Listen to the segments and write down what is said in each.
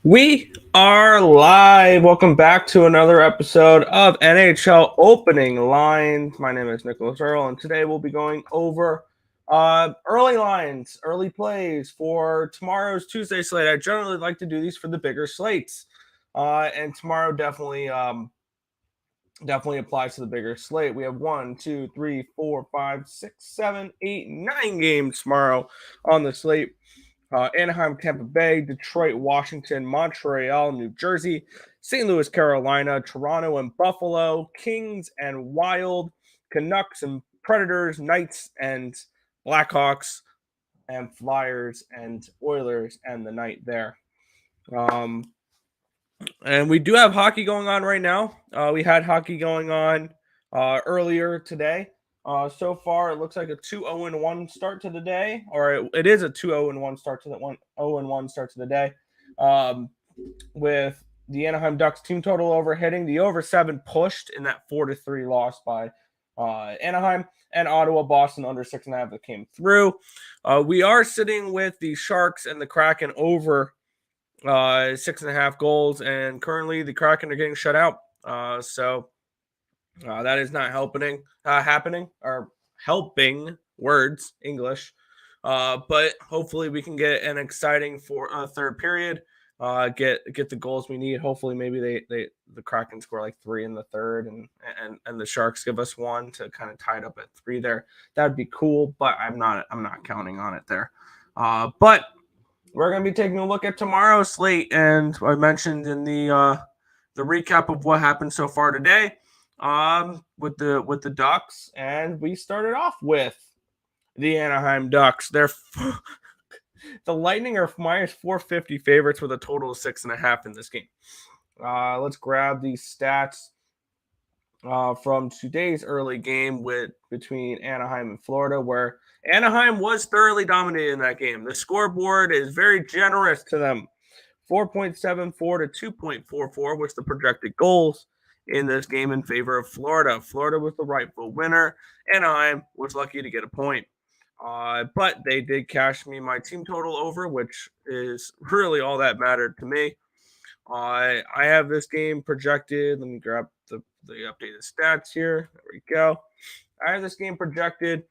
We are live. Welcome back to another episode of NHL Opening Lines. My name is Nicholas Earle, and today we'll be going over early lines, early plays for tomorrow's Tuesday slate. I generally like to do these for the bigger slates, and tomorrow definitely applies to the bigger slate. We have 1, 2, 3, 4, 5, 6, 7, 8, 9 games tomorrow on the slate. Anaheim, Tampa Bay, Detroit, Washington, Montreal, New Jersey, St. Louis, Carolina, Toronto and Buffalo, Kings and Wild, Canucks and Predators, Knights and Blackhawks, and Flyers and Oilers, and the night there. And we do have hockey going on right now. We had hockey going on earlier today. So far, it looks like a 2-0-1 start to the day, or it is a 2-0-1 start to the 1-0-1 start to the day, with the Anaheim Ducks team total over hitting the over 7 pushed in that 4-3 loss by Anaheim, and Ottawa, Boston under 6.5 that came through. We are sitting with the Sharks and the Kraken over 6.5 goals, and currently the Kraken are getting shut out. So that is not happening or helping words English. But hopefully we can get an exciting third period. Get the goals we need. Hopefully maybe the Kraken score like 3 in the third, and the Sharks give us 1 to kind of tie it up at 3 there. That'd be cool, but I'm not counting on it there. But we're going to be taking a look at tomorrow's slate, and I mentioned in the recap of what happened so far today with the Ducks, and we started off with the Anaheim Ducks. They're the Lightning are minus 450 favorites with a total of 6.5 in this game. Let's grab these stats from today's early game between Anaheim and Florida, where Anaheim was thoroughly dominated in that game. The scoreboard is very generous to them. 4.74 to 2.44 was the projected goals in this game in favor of Florida. Florida was the rightful winner. Anaheim was lucky to get a point. But they did cash me my team total over, which is really all that mattered to me. I have this game projected. Let me grab the updated stats here. There we go. I have this game projected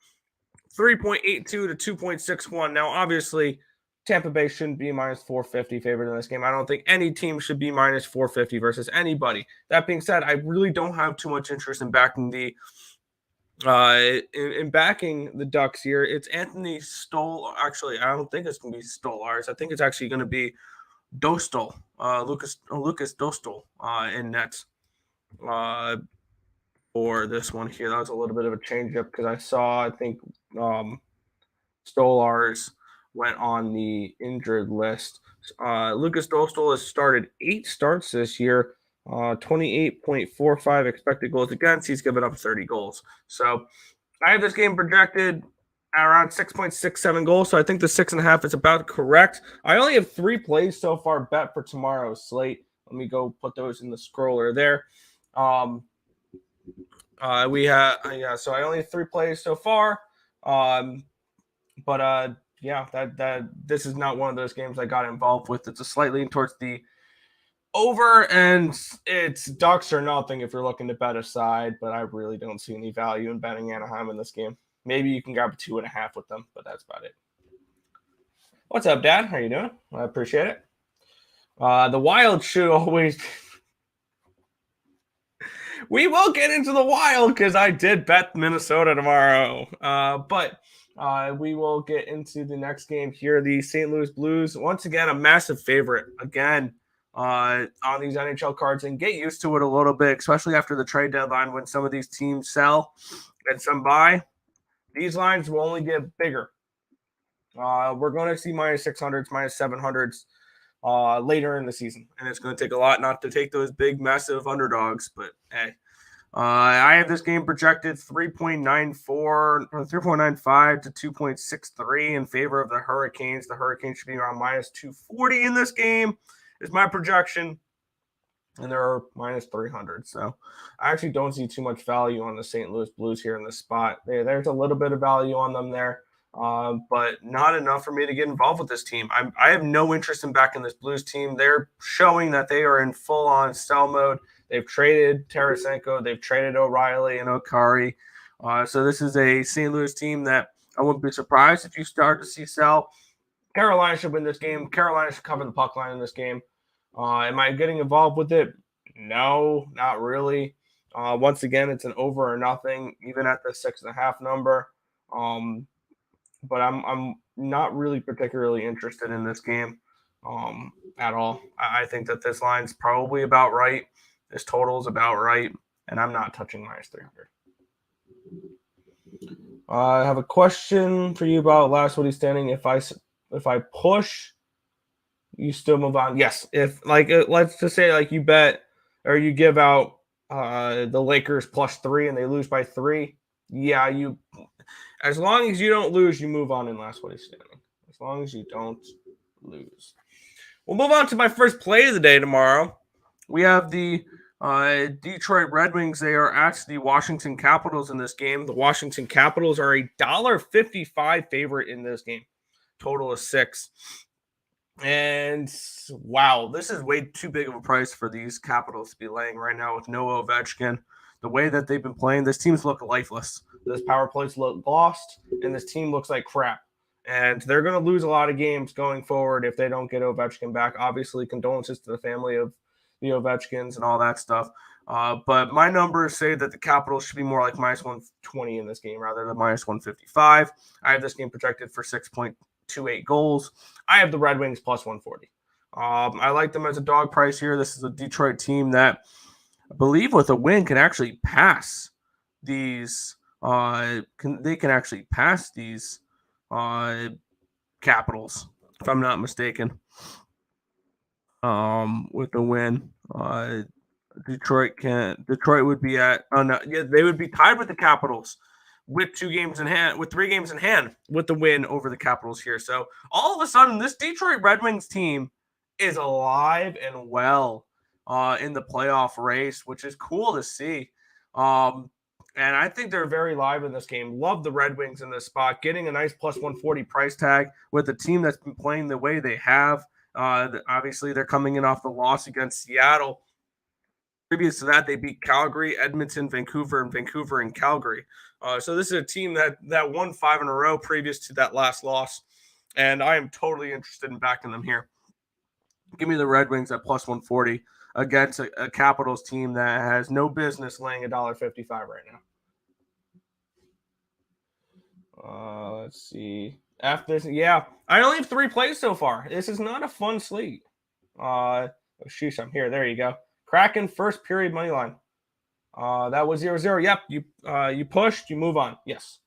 3.82 to 2.61. Now, obviously, Tampa Bay shouldn't be minus 450 favored in this game. I don't think any team should be minus 450 versus anybody. That being said, I really don't have too much interest in backing backing the Ducks here. It's Anthony Stoll. Actually, I don't think it's going to be Stolars. I think it's actually going to be Dostal, Lucas Dostal in nets for this one here. That was a little bit of a change up because I think Stolars went on the injured list. Lucas Dostal has started 8 starts this year, 28.45 expected goals against. He's given up 30 goals. So I have this game projected around 6.67 goals. So I think the 6.5 is about correct. I only have 3 plays so far bet for tomorrow's slate. Let me go put those in the scroller there. So I only have 3 plays so far. But this is not one of those games I got involved with. It's a slight lean towards the over, and it's Ducks or nothing if you're looking to bet a side, but I really don't see any value in betting Anaheim in this game. Maybe you can grab a 2.5 with them, but that's about it. What's up, Dad? How you doing? I appreciate it. The Wild should always... We will get into the Wild because I did bet Minnesota tomorrow. But we will get into the next game here. The St. Louis Blues, once again, a massive favorite again on these NHL cards, and get used to it a little bit, especially after the trade deadline when some of these teams sell and some buy. These lines will only get bigger. We're going to see minus 600s, minus 700s later in the season, and it's going to take a lot not to take those big, massive underdogs, but hey. I have this game projected 3.94 or 3.95 to 2.63 in favor of the Hurricanes. The Hurricanes should be around minus 240 in this game, is my projection, and they're minus 300. So I actually don't see too much value on the St. Louis Blues here in this spot. There's a little bit of value on them there. but not enough for me to get involved with this team. I have no interest in backing this Blues team. They're showing that they are in full-on sell mode. They've traded Tarasenko. They've traded O'Reilly and Okari. So this is a St. Louis team that I wouldn't be surprised if you start to see sell. Carolina should win this game. Carolina should cover the puck line in this game. Am I getting involved with it? No, not really. Once again, it's an over or nothing, even at the 6.5 number. But I'm not really particularly interested in this game at all. I think that this line's probably about right. This total is about right, and I'm not touching minus 300. I have a question for you about last what he's standing. If I push, you still move on. Yes. If let's just say you bet or you give out the Lakers +3 and they lose by 3. Yeah, as long as you don't lose, you move on in last what he's standing. As long as you don't lose. We'll move on to my first play of the day tomorrow. We have the Detroit Red Wings. They are at the Washington Capitals in this game. The Washington Capitals are a $1.55 favorite in this game. Total is 6. And wow, this is way too big of a price for these Capitals to be laying right now with no Ovechkin. The way that they've been playing, this team's look lifeless. This power plays look lost, and this team looks like crap. And they're going to lose a lot of games going forward if they don't get Ovechkin back. Obviously, condolences to the family of the Ovechkins and all that stuff. But my numbers say that the Capitals should be more like minus 120 in this game rather than minus 155. I have this game projected for 6.28 goals. I have the Red Wings +140. I like them as a dog price here. This is a Detroit team that I believe with a win can actually pass these. They can actually pass these Capitals, if I'm not mistaken. With the win, Detroit would be at. Oh no, yeah, they would be tied with the Capitals with 3 games in hand, with the win over the Capitals here. So all of a sudden, this Detroit Red Wings team is alive and well in the playoff race, which is cool to see. And I think they're very live in this game. Love the Red Wings in this spot, getting a nice +140 price tag with a team that's been playing the way they have. Obviously, they're coming in off the loss against Seattle. Previous to that, they beat Calgary, Edmonton, Vancouver, and Calgary. So this is a team that won 5 in a row previous to that last loss. And I am totally interested in backing them here. Give me the Red Wings at +140 against a Capitals team that has no business laying $1.55 right now. Let's see. After this, yeah, I only have 3 plays so far. This is not a fun slate. Sheesh, I'm here. There you go. Kraken first period money line. That was 0-0. Yep, you pushed, you move on. Yes.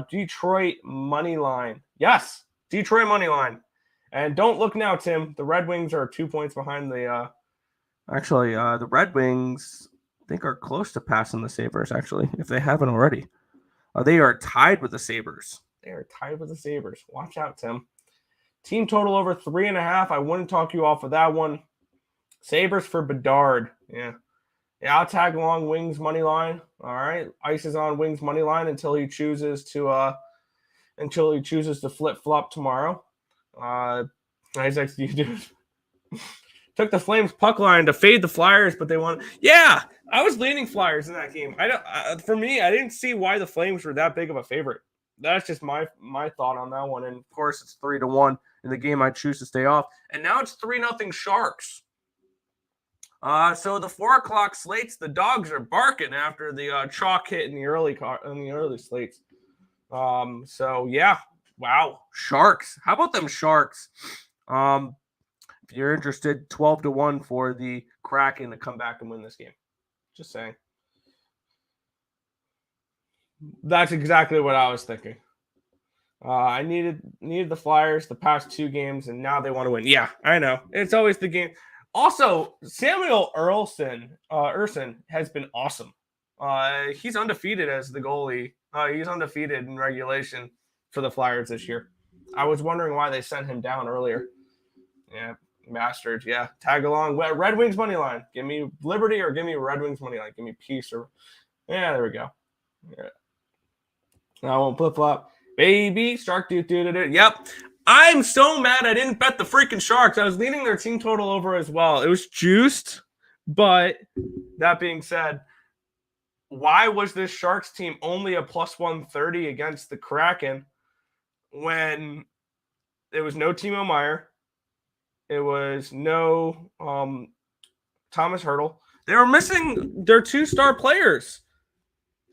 Detroit money line. Yes, Detroit money line. And don't look now, Tim. The Red Wings are 2 points behind the. The Red Wings I think are close to passing the Sabres. Actually, if they haven't already, they are tied with the Sabres. Watch out, Tim. Team total over 3.5. I wouldn't talk you off of that one. Sabres for Bedard. Yeah, I'll tag along Wings money line. All right, Ice is on Wings money line until he chooses to flip flop tomorrow. Isaac, you do. Took the Flames puck line to fade the Flyers, but they won. Yeah, I was leaning Flyers in that game. For me, I didn't see why the Flames were that big of a favorite. That's just my thought on that one. And of course, it's 3-1 in the game I choose to stay off. And now it's 3-0 Sharks. So the 4:00 slates, the dogs are barking after the chalk hit in the early slates. So yeah, wow, Sharks. How about them Sharks? If you're interested, 12-1 for the Kraken to come back and win this game. Just saying. That's exactly what I was thinking. I needed the Flyers the past 2 games, and now they want to win. Yeah, I know. It's always the game. Also, Samuel Erson has been awesome. He's undefeated as the goalie. He's undefeated in regulation for the Flyers this year. I was wondering why they sent him down earlier. Yeah, bastards. Yeah, tag along. Red Wings money line. Give me Liberty or give me Red Wings money line. Give me Peace or yeah, there we go. Yeah. I won't flip flop. baby. Shark do. Yep. I'm so mad I didn't bet the freaking Sharks. I was leading their team total over as well. It was juiced, but that being said, why was this Sharks team only a plus 130 against the Kraken when there was no Timo Meier? It was no Thomas Hertl. They were missing their 2-star players.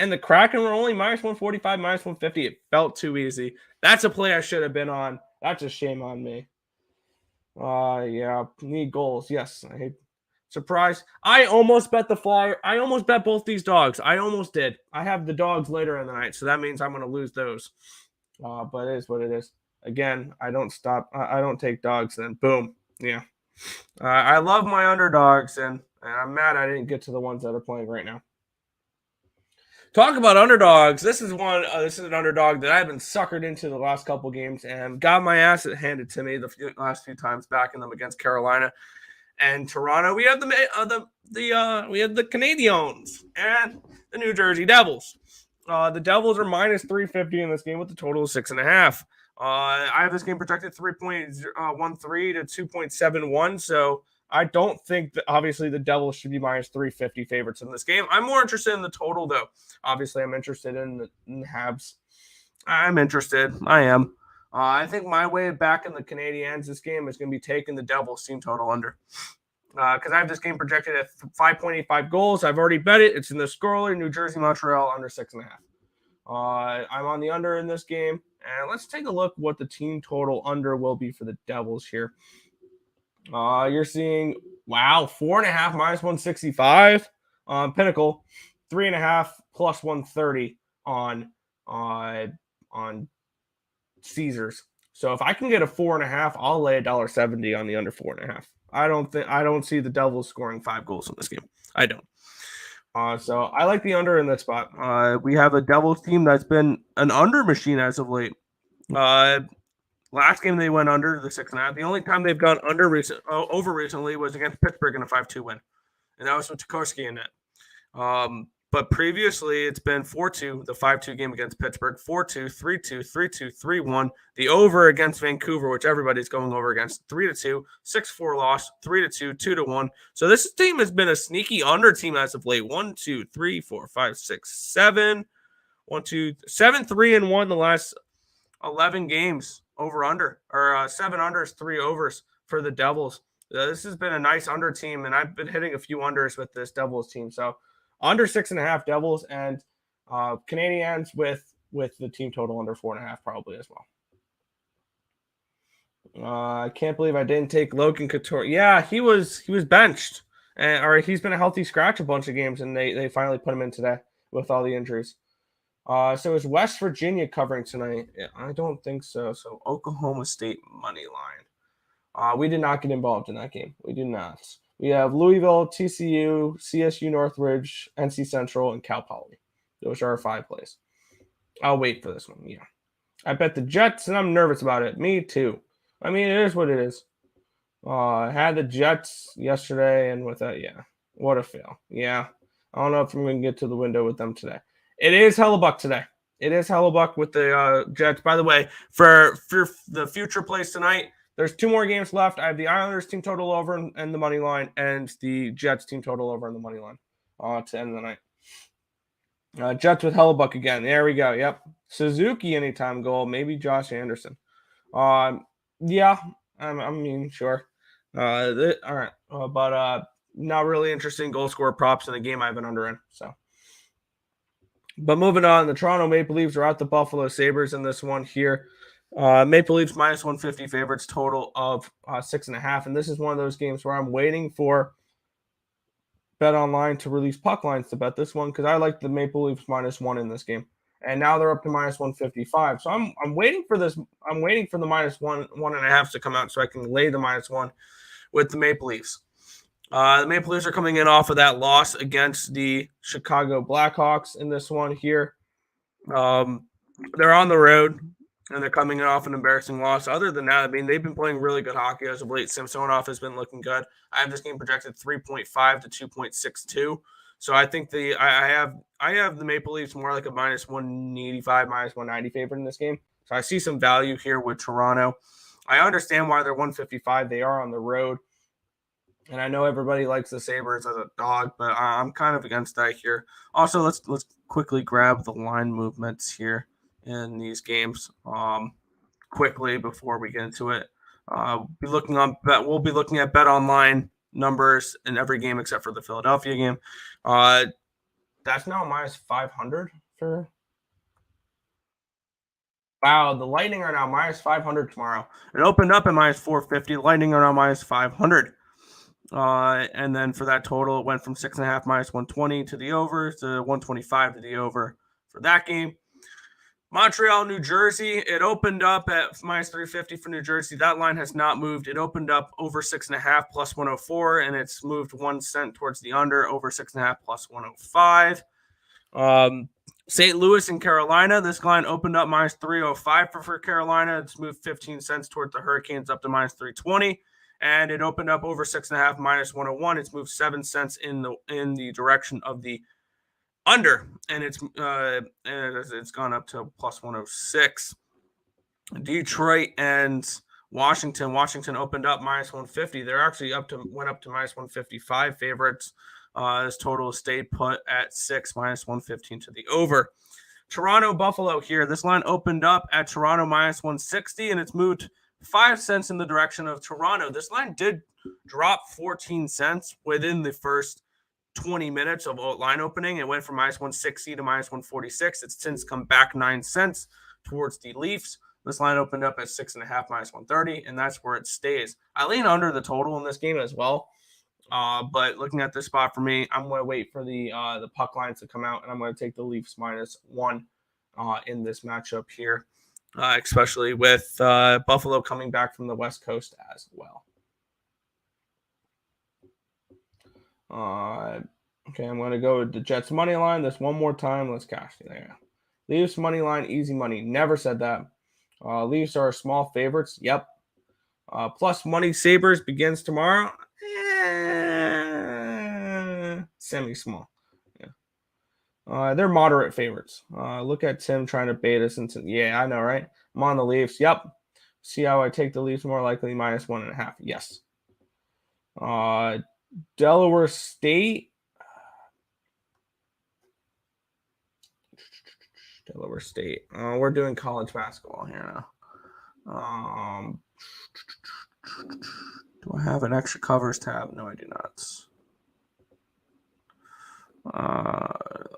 And the Kraken were only minus 145, minus 150. It felt too easy. That's a play I should have been on. That's a shame on me. Yeah, need goals. Yes, I hate. Surprise. I almost bet the Flyer. I almost bet both these dogs. I almost did. I have the dogs later in the night, so that means I'm going to lose those. But it is what it is. Again, I don't stop. I don't take dogs then. Boom. Yeah. I love my underdogs, and I'm mad I didn't get to the ones that are playing right now. Talk about underdogs. This is one. This is an underdog that I've been suckered into the last couple games and got my ass handed to me the last few times backing them against Carolina and Toronto. We have the Canadiens and the New Jersey Devils. The Devils are minus 350 in this game with a total of 6.5. I have this game projected 3.13 to 2.71. So I don't think that obviously the Devils should be minus 350 favorites in this game. I'm more interested in the total though. Obviously, I'm interested in the Habs. I'm interested. I am. I think my way back in the Canadiens this game is going to be taking the Devils team total under. Because I have this game projected at 5.85 goals. I've already bet it. It's in the scorer, New Jersey, Montreal, under 6.5. I'm on the under in this game. And let's take a look what the team total under will be for the Devils here. You're seeing, wow, 4.5 minus 165 on Pinnacle, 3.5 plus 130 on Caesars. So if I can get a 4.5, I'll lay $1.70 on the under 4.5. I don't see the Devils scoring 5 goals in this game. I don't. So I like the under in this spot. We have a Devils team that's been an under machine as of late. Last game they went under the 6.5. The only time they've gone over recently was against Pittsburgh in a 5-2 win, and that was with Tarkowski in net. But previously it's been 4-2, the 5-2 game against Pittsburgh, 4-2, 3-2, 3-2, 3-1. The over against Vancouver, which everybody's going over against, 3-2, 6-4 loss, 3-2, 2-1. So this team has been a sneaky under team as of late. 1, 2, 3, 4, 5, 6, 7. 1, 2, 7, 3-1 the last 11 games. Over under, or 7 unders, 3 overs for the Devils. This has been a nice under team, and I've been hitting a few unders with this Devils team. So under 6.5 Devils and Canadiens with the team total under 4.5 probably as well. I can't believe I didn't take Logan Couture. Yeah, he was benched, or he's been a healthy scratch a bunch of games, and they finally put him in today with all the injuries. So is West Virginia covering tonight? Yeah, I don't think so. So Oklahoma State money line. We did not get involved in that game. We did not. We have Louisville, TCU, CSU Northridge, NC Central, and Cal Poly. Those are our 5 plays. I'll wait for this one. Yeah. I bet the Jets, and I'm nervous about it. Me too. I mean, it is what it is. I had the Jets yesterday, and with that, yeah. What a fail. Yeah. I don't know if I'm going to get to the window with them today. It is Hellebuck today. It is Hellebuck with the Jets. By the way, for the future plays tonight, there's 2 more games left. I have the Islanders team total over and the money line, and the Jets team total over and the money line to end the night. Jets with Hellebuck again. There we go. Yep. Suzuki anytime goal. Maybe Josh Anderson. Yeah. I mean, sure. All right. But not really interesting goal scorer props in the game I've been under in. So. But moving on, the Toronto Maple Leafs are at the Buffalo Sabres in this one here. Maple Leafs minus 150 favorites, total of 6.5. And this is one of those games where I'm waiting for Bet Online to release puck lines to bet this one because I like the Maple Leafs -1 in this game. And now they're up to minus 155. So I'm waiting for this. I'm waiting for the -1.5 to come out so I can lay the -1 with the Maple Leafs. The Maple Leafs are coming in off of that loss against the Chicago Blackhawks in this one here. They're on the road, and they're coming in off an embarrassing loss. Other than that, I mean, they've been playing really good hockey as of late. Samsonov has been looking good. I have this game projected 3.5 to 2.62. So I think I have the Maple Leafs more like a -185, -190 favorite in this game. So I see some value here with Toronto. I understand why they're 155. They are on the road. And I know everybody likes the Sabres as a dog, but I'm kind of against that here. Also, let's quickly grab the line movements here in these games quickly before we get into it. We'll be looking at Bet Online numbers in every game except for the Philadelphia game. That's now minus 500 for. Wow, the Lightning are now minus 500 tomorrow. It opened up at minus 450. The Lightning are now minus 500. And then for that total, it went from 6.5 minus 120 to the over to 125 to the over for that game. Montreal, New Jersey, it opened up at minus 350 for New Jersey. That line has not moved. It opened up over 6.5 plus 104, and it's moved 1 cent towards the under, over 6.5 plus 105. St. Louis and Carolina, this line opened up minus 305 for Carolina. It's moved 15 cents towards the Hurricanes up to minus 320. And it opened up over 6.5 minus 101. It's moved 7 cents in the direction of the under, and it's gone up to plus 106. Detroit and Washington. Washington opened up minus 150. They're actually went up to minus 155 favorites. This total stayed put at 6 minus 115 to the over. Toronto, Buffalo here. This line opened up at Toronto minus 160, and it's moved 5 cents in the direction of Toronto. This line did drop 14 cents within the first 20 minutes of line opening. It went from minus 160 to minus 146. It's since come back 9 cents towards the Leafs. This line opened up at 6.5 minus 130, and that's where it stays. I lean under the total in this game as well. But looking at this spot for me, I'm going to wait for the puck lines to come out, and I'm going to take the Leafs -1 in this matchup here. Especially with Buffalo coming back from the West Coast as well. Okay, I'm going to go with the Jets money line. This one more time. Let's cash it there. Leafs money line, easy money. Never said that. Leafs are small favorites. Yep. Plus money Sabres begins tomorrow. Semi-small. They're moderate favorites. Look at Tim trying to bait us into. Yeah, I know, right? I'm on the Leafs. Yep. See how I take the Leafs more likely -1.5. Yes. Delaware State. Delaware State. We're doing college basketball here now. Do I have an extra covers tab? No, I do not.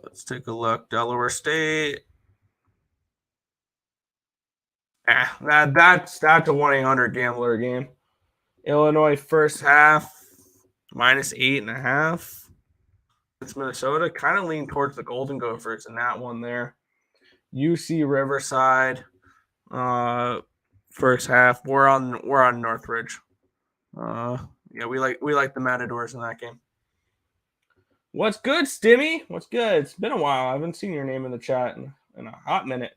Let's take a look. Delaware State. That's a 1-800 gambler game. Illinois first half -8.5. It's Minnesota. Kind of lean towards the Golden Gophers in that one there. UC Riverside. First half. We're on Northridge. Yeah, we like the Matadors in that game. What's good, Stimmy? What's good? It's been a while. I haven't seen your name in the chat in a hot minute.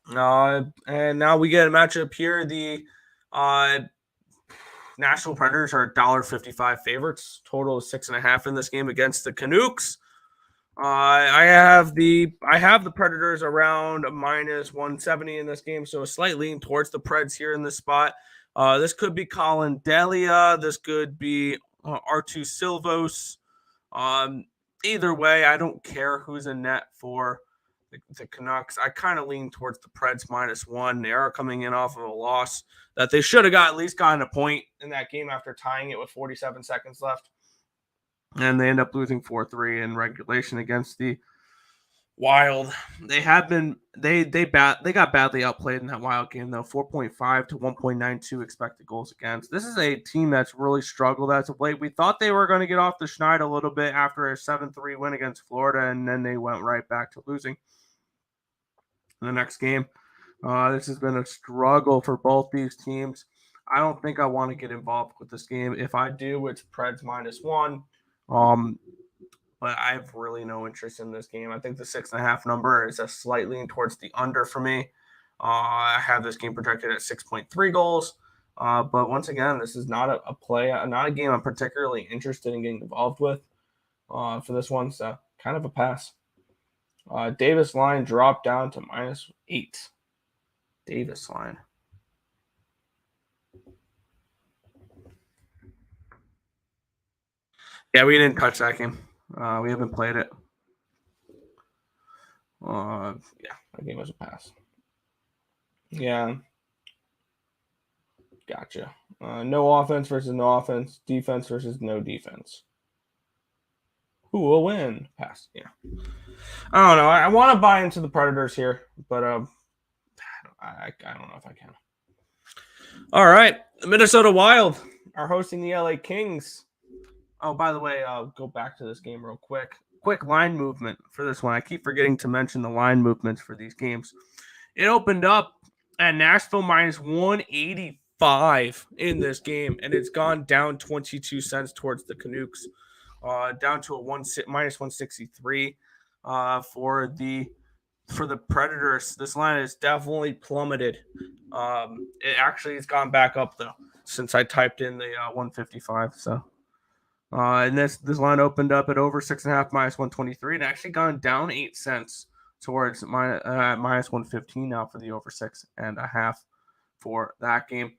And now we get a matchup here. The Nashville Predators are $1.55 favorites. Total of 6.5 in this game against the Canucks. I have the Predators around -170 in this game, so a slight lean towards the Preds here in this spot. This could be Colin Delia. This could be R2 Silvos. Either way, I don't care who's in net for the Canucks. I kind of lean towards the Preds -1. They are coming in off of a loss that they should have at least gotten a point in that game after tying it with 47 seconds left. And they end up losing 4-3 in regulation against the Wild. They got badly outplayed in that Wild game, though. 4.5 to 1.92 expected goals against. This is a team that's really struggled as of late. We thought they were going to get off the schneid a little bit after a 7-3 win against Florida, and then they went right back to losing in the next game. This has been a struggle for both these teams. I don't think I want to get involved with this game. If I do, it's Preds -1. But I have really no interest in this game. I think the 6.5 number is a slight lean towards the under for me. I have this game projected at 6.3 goals. But once again, this is not a play, not a game I'm particularly interested in getting involved with for this one. So kind of a pass. Davis line dropped down to -8. Davis line. Yeah, we didn't touch that game. We haven't played it. Yeah, that game was a pass. Yeah. Gotcha. No offense versus no offense. Defense versus no defense. Who will win? Pass. Yeah. I don't know. I want to buy into the Predators here, but I don't know if I can. All right. The Minnesota Wild are hosting the LA Kings. Oh, by the way, I'll go back to this game real quick. Quick line movement for this one. I keep forgetting to mention the line movements for these games. It opened up at Nashville minus 185 in this game, and it's gone down 22 cents towards the Canucks, down to a minus 163 for the Predators. This line has definitely plummeted. It actually has gone back up though since I typed in the 155. So. And this line opened up at over 6.5 minus 123 and actually gone down 8 cents towards minus 115 now for the over 6.5 for that game.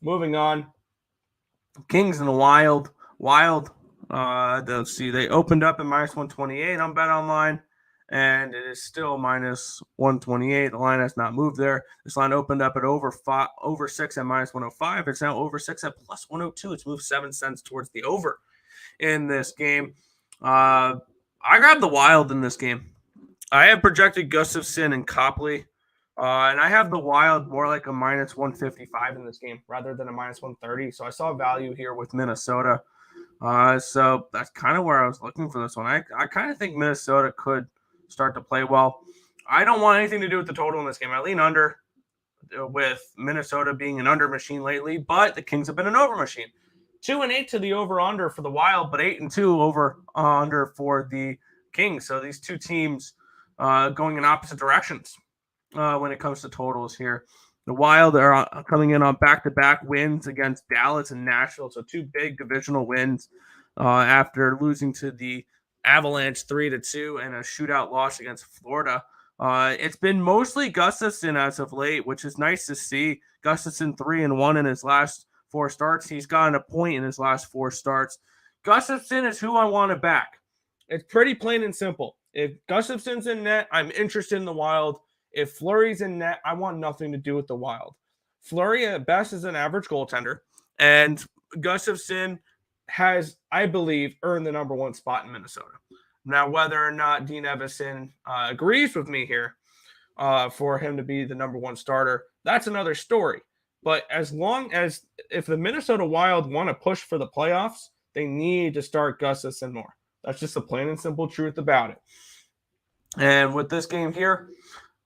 Moving on, Kings and the Wild. Let's see, they opened up at minus 128 on BetOnline, and it is still minus 128. The line has not moved there. This line opened up at over 6 at minus 105. It's now over 6 at plus 102. It's moved 7 cents towards the over in this game. I grabbed the Wild in this game. I have projected Gustafsson and Copley, and I have the Wild more like a minus 155 in this game rather than a minus 130. So I saw value here with Minnesota. So that's kind of where I was looking for this one. I kind of think Minnesota could start to play well. I don't want anything to do with the total in this game. I lean under with Minnesota being an under machine lately, but the Kings have been an over machine. 2-8 to the over-under for the Wild, but 8-2 over-under for the Kings. So these two teams going in opposite directions when it comes to totals here. The Wild are coming in on back-to-back wins against Dallas and Nashville. So two big divisional wins after losing to the Avalanche 3-2 and a shootout loss against Florida. It's been mostly Gustafsson as of late, which is nice to see. Gustafsson 3-1 in his last 4 starts. He's gotten a point in his last 4 starts. Gustafsson is who I want to back. It's pretty plain and simple. If Gustafsson's in net, I'm interested in the Wild. If Fleury's in net, I want nothing to do with the Wild. Fleury at best is an average goaltender, and Gustafsson has, I believe, earned the number 1 spot in Minnesota. Now, whether or not Dean Evason agrees with me here for him to be the number 1 starter, that's another story. But as long as if the Minnesota Wild want to push for the playoffs, they need to start Gustafsson more. That's just the plain and simple truth about it. And with this game here,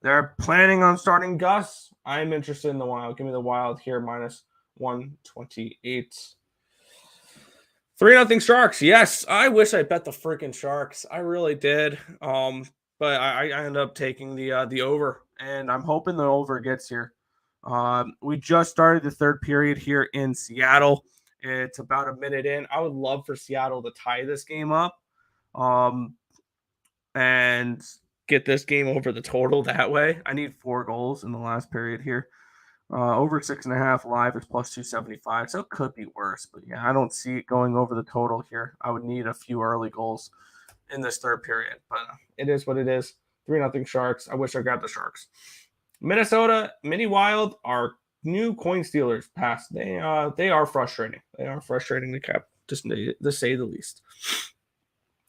they're planning on starting Gus. I'm interested in the Wild. Give me the Wild here, minus 128. 3-0 Sharks. Yes, I wish I bet the freaking Sharks. I really did. But I ended up taking the over, and I'm hoping the over gets here. We just started the third period here in Seattle. It's about a minute in. I would love for Seattle to tie this game up and get this game over the total that way. I need 4 goals in the last period here. Over 6.5 live is plus 275, so it could be worse. But yeah, I don't see it going over the total here. I would need a few early goals in this third period. But it is what it is. 3-0 Sharks. I wish I got the Sharks. Minnesota Mini Wild are new coin stealers. Pass. They are frustrating. They are frustrating to cap, just to say the least.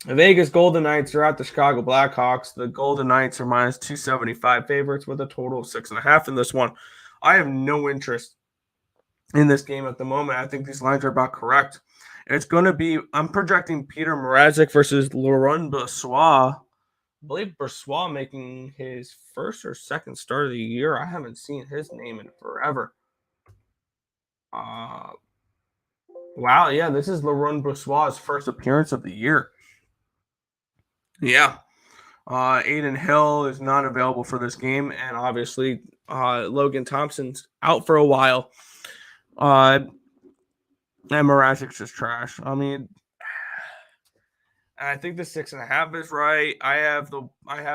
The Vegas Golden Knights are at the Chicago Blackhawks. The Golden Knights are minus 275 favorites with a total of 6.5 in this one. I have no interest in this game at the moment. I think these lines are about correct. It's going to be, I'm projecting Peter Mrazek versus Laurent Brossoit. I believe Brossoit making his first or second start of the year. I haven't seen his name in forever. Wow, yeah, this is Laurent Brossoit's first appearance of the year. Yeah. Aiden Hill is not available for this game, and obviously Logan Thompson's out for a while. And Mrazek's just trash. I mean, And I think the 6.5 is right. I have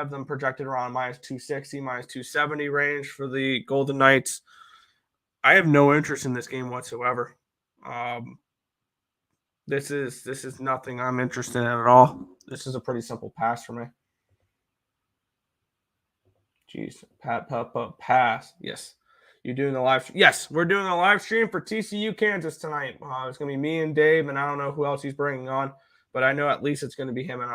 them projected around minus 260, minus 270 range for the Golden Knights. I have no interest in this game whatsoever. This is nothing I'm interested in at all. This is a pretty simple pass for me. Jeez, pass. Yes. You doing the live? Yes, we're doing a live stream for TCU Kansas tonight. It's gonna be me and Dave, and I don't know who else he's bringing on, but I know at least it's gonna be him and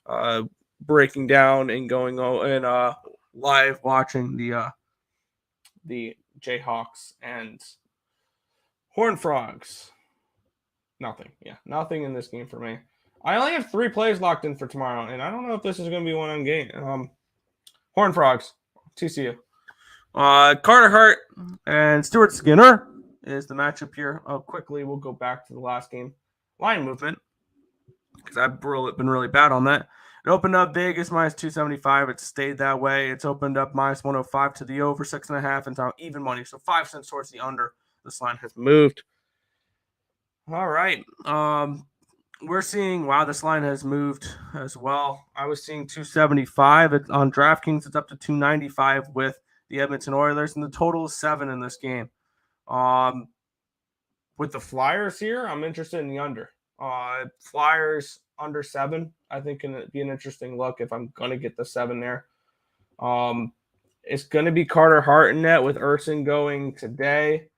I breaking down and going and live watching the Jayhawks and Horned Frogs. Nothing. Yeah, nothing in this game for me. I only have 3 plays locked in for tomorrow, and I don't know if this is gonna be one on game. Horned Frogs, TCU. Carter Hart and Stuart Skinner is the matchup here. Quickly, we'll go back to the last game. Line movement, because I've been really bad on that. It opened up Vegas minus 275. It stayed that way. It's opened up minus 105 to the over, 6.5, and now even money. So 5 cents towards the under. This line has moved. All right. We're seeing, wow, this line has moved as well. I was seeing 275 on DraftKings. It's up to 295 with the Edmonton Oilers, and the total is 7 in this game. With the Flyers here, I'm interested in the under. Flyers under 7, I think can be an interesting look if I'm going to get the 7 there. It's going to be Carter Hart in net with Urson going today.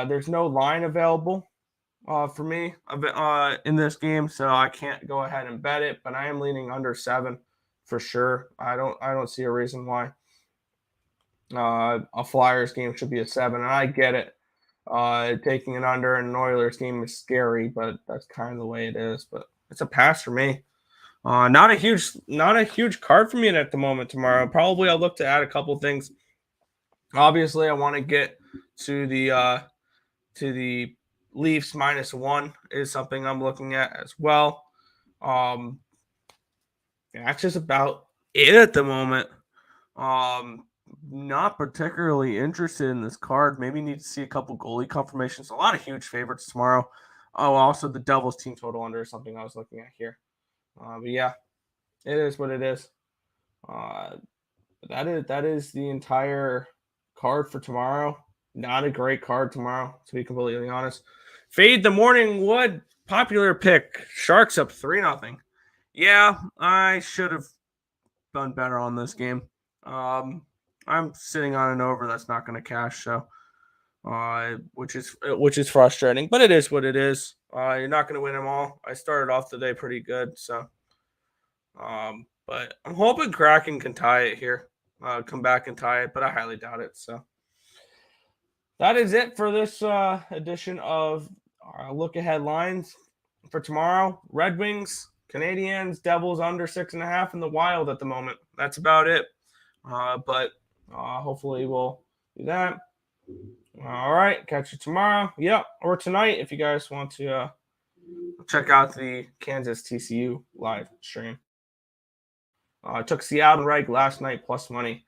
There's no line available for me in this game, so I can't go ahead and bet it, but I am leaning under 7 for sure. I don't see a reason why a Flyers game should be a 7, and I get it. Taking an under in an Oilers game is scary, but that's kind of the way it is. But it's a pass for me. Not a huge card for me at the moment tomorrow. Probably I'll look to add a couple things. Obviously, I want to get to the Leafs minus 1 is something I'm looking at as well. That's just about it at the moment. Not particularly interested in this card. Maybe need to see a couple goalie confirmations. A lot of huge favorites tomorrow. Oh, also the Devils team total under is something I was looking at here. But yeah, it is what it is. That is the entire card for tomorrow. Not a great card tomorrow, to be completely honest. Fade the Morning Wood, popular pick. Sharks up 3-0. Yeah, I should have done better on this game. I'm sitting on an over that's not going to cash, so which is frustrating, but it is what it is. You're not going to win them all. I started off the day pretty good, so but I'm hoping Kraken can tie it here, come back and tie it, but I highly doubt it. So that is it for this edition of our look ahead lines for tomorrow. Red Wings, Canadiens, Devils under 6.5 in the Wild at the moment. That's about it. But hopefully we'll do that. All right. Catch you tomorrow. Yep. Or tonight if you guys want to check out the Kansas TCU live stream. I took Seattle right last night plus money.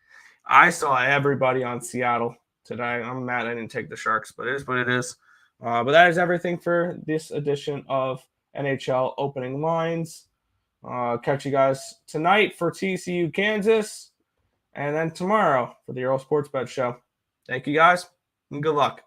I saw everybody on Seattle today. I'm mad I didn't take the Sharks, but it is what it is. But that is everything for this edition of NHL Opening Lines. Catch you guys tonight for TCU Kansas. And then tomorrow for the Earle Sports Bet Show. Thank you guys, and good luck.